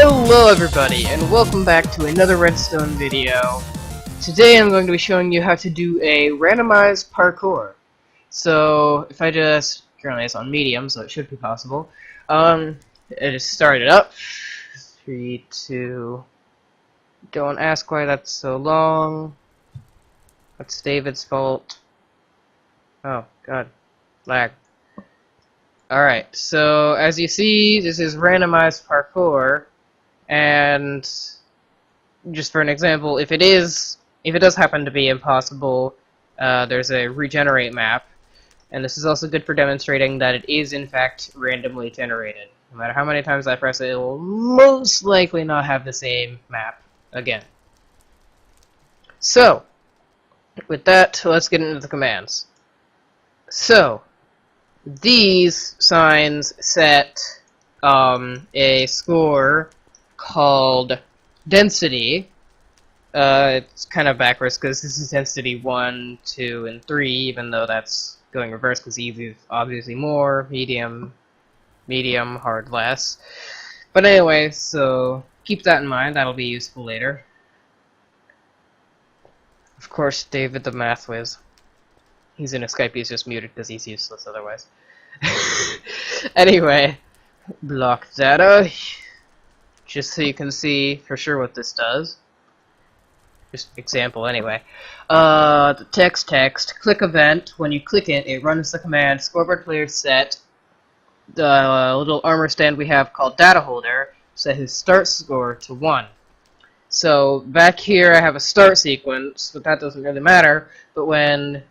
Hello everybody, and welcome back to another Redstone video. Today I'm going to be showing you how to do a randomized parkour. So, if I just... currently it's on medium, so it should be possible. I just started up. 3, 2... Don't ask why that's so long. That's David's fault. Oh, God. Lag. Alright, so as you see, this is randomized parkour. And just for an example, if it does happen to be impossible, there's a regenerate map, and this is also good for demonstrating that it is in fact randomly generated. No matter how many times I press it, it will most likely not have the same map again. So, with that, let's get into the commands. So, these signs set a score called density. It's kind of backwards because this is density 1, 2, and 3, even though that's going reverse because easy is obviously more, medium, hard less. But anyway, so keep that in mind, that'll be useful later. Of course, David the math whiz. He's in a Skype, he's just muted because he's useless otherwise. Anyway, block data. Just so you can see for sure what this does. Just example anyway. The text, click event. When you click it, it runs the command scoreboard player set the little armor stand we have called data holder, set his start score to 1. So back here I have a start sequence, but that doesn't really matter. But when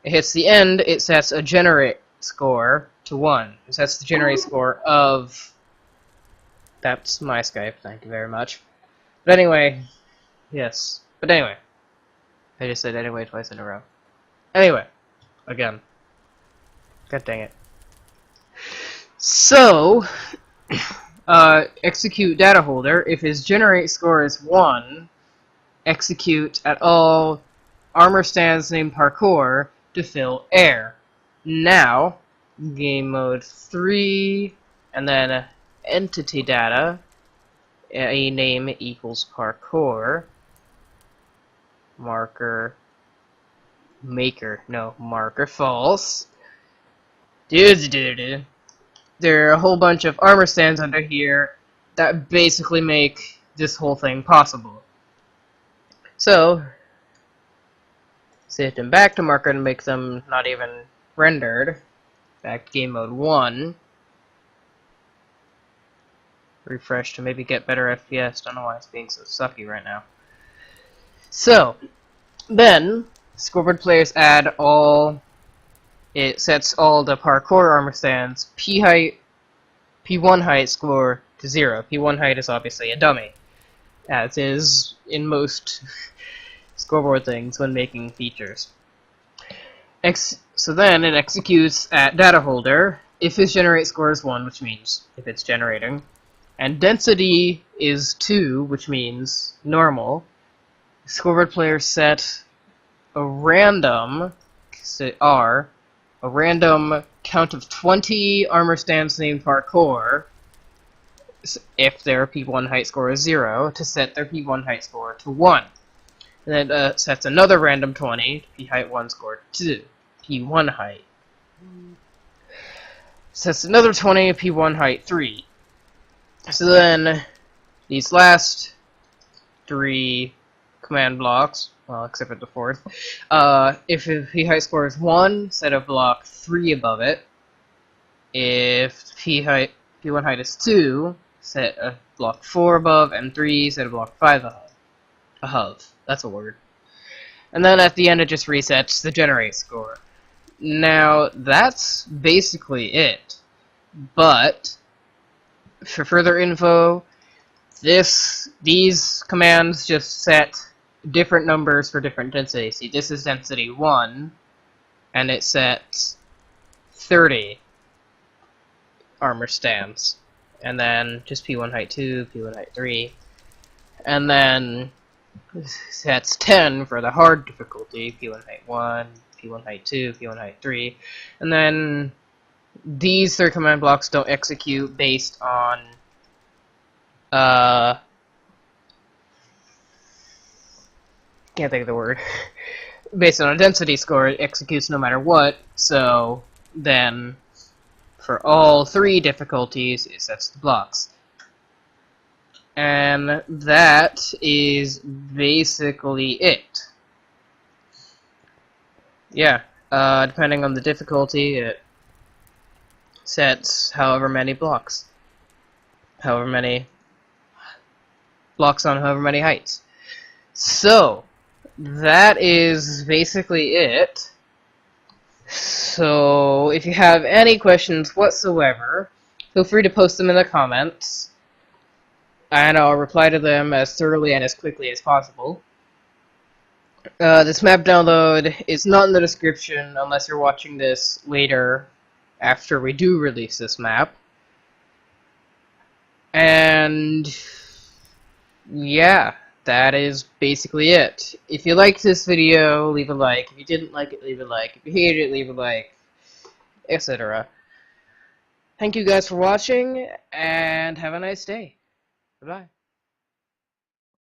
it hits the end, it sets a generate score to 1. It sets the generate score of... That's my Skype, thank you very much. But anyway, yes. But anyway. I just said anyway twice in a row. Anyway. Again. God dang it. So, execute data holder. If his generate score is 1, execute at all armor stands named parkour to fill air. Now, game mode 3, and then entity data, a name equals parkour, marker false. There are a whole bunch of armor stands under here that basically make this whole thing possible. So, set them back to marker and make them not even rendered. Back to game mode 1. Refresh to maybe get better FPS. Don't know why it's being so sucky right now. So, then, scoreboard players add all... It sets all the parkour armor stands P1 height score to 0. P1 height is obviously a dummy, as is in most scoreboard things when making features. So then it executes at data holder if his generate score is 1, which means if it's generating. And density is 2, which means normal. Scoreboard players set a random, a random count of 20 armor stands named parkour, if their P1 height score is 0, to set their P1 height score to 1. And then sets another random 20, P height 1 score to P1 height. Sets another 20, P1 height 3. So then, these last 3 command blocks, well, except for the 4th, if P height score is 1, set a block 3 above it. If P1 height is 2, set a block 4 above, and 3, set a block 5 above. That's a word. And then at the end, it just resets the generate score. Now, that's basically it. But for further info, these commands just set different numbers for different densities. See, this is density 1, and it sets 30 armor stands. And then just P1 height 2, P1 height 3. And then sets 10 for the hard difficulty, P1 height 1, P1 height 2, P1 height 3. And then these 3 command blocks don't execute based on uh, can't think of the word. Based on a density score, it executes no matter what, so then for all 3 difficulties, it sets the blocks. And that is basically it. Yeah, depending on the difficulty, it sets however many blocks. However many blocks on however many heights. So, that is basically it. So, if you have any questions whatsoever, feel free to post them in the comments, and I'll reply to them as thoroughly and as quickly as possible. This map download is not in the description unless you're watching this later after we do release this map. And yeah, that is basically it. If you liked this video, leave a like. If you didn't like it, leave a like. If you hated it, leave a like, etc. Thank you guys for watching, and have a nice day. Bye-bye.